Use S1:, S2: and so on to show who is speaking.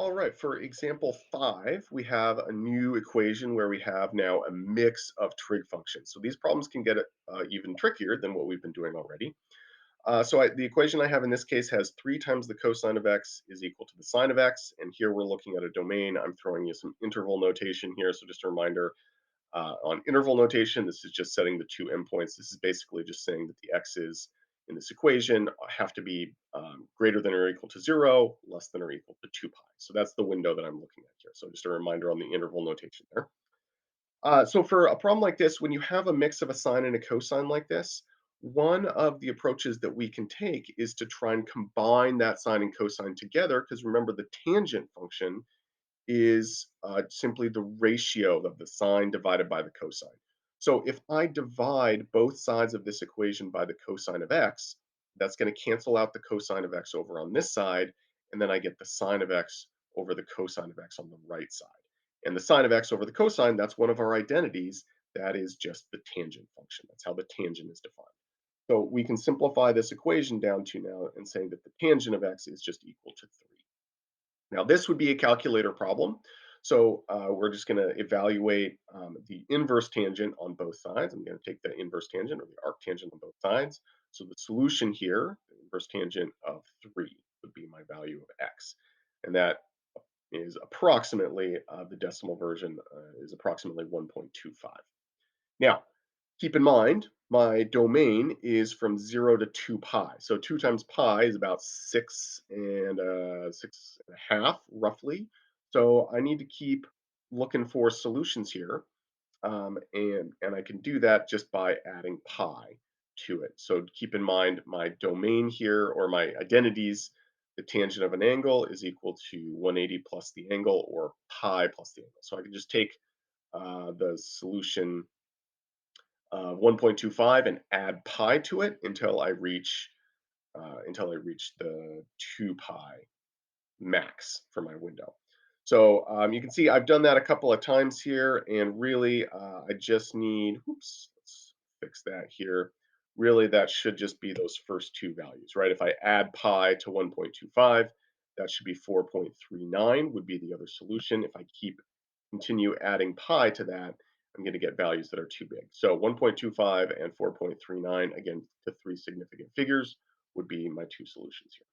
S1: All right, for example 5, we have a new equation where we have now a mix of trig functions. So these problems can get even trickier than what we've been doing already. The equation I have in this case has 3 times the cosine of x is equal to the sine of x. And here we're looking at a domain. I'm throwing you some interval notation here. So just a reminder, on interval notation, this is just setting the two endpoints. This is basically just saying that the x's in this equation have to be greater than or equal to 0, less than or equal to 2 pi. So that's the window that I'm looking at here. So just a reminder on the interval notation there. So for a problem like this, when you have a mix of a sine and a cosine like this, one of the approaches that we can take is to try and combine that sine and cosine together, because remember the tangent function is simply the ratio of the sine divided by the cosine. So if I divide both sides of this equation by the cosine of x, that's going to cancel out the cosine of x over on this side, and then I get the sine of x over the cosine of x on the right side. And the sine of x over the cosine, that's one of our identities. That is just the tangent function. That's how the tangent is defined. So we can simplify this equation down to now and saying that the tangent of x is just equal to 3. Now, this would be a calculator problem. So we're just going to evaluate the inverse tangent on both sides. I'm going to take the inverse tangent or the arctangent on both sides. So the solution here, the inverse tangent of 3 would be my value of x. And that is approximately, the decimal version is approximately 1.25. Now, keep in mind, my domain is from 0 to 2 pi. So 2 times pi is about 6.5, roughly. So I need to keep looking for solutions here. And I can do that just by adding pi to it. So keep in mind my domain here, or my identities, the tangent of an angle is equal to 180 plus the angle, or pi plus the angle. So I can just take the solution 1.25 and add pi to it until I reach the 2 pi max for my window. So you can see I've done that a couple of times here, and really I just need, oops, let's fix that here. Really, that should just be those first two values, right? If I add pi to 1.25, that should be 4.39 would be the other solution. If I continue adding pi to that, I'm going to get values that are too big. So 1.25 and 4.39, again, to three significant figures would be my two solutions here.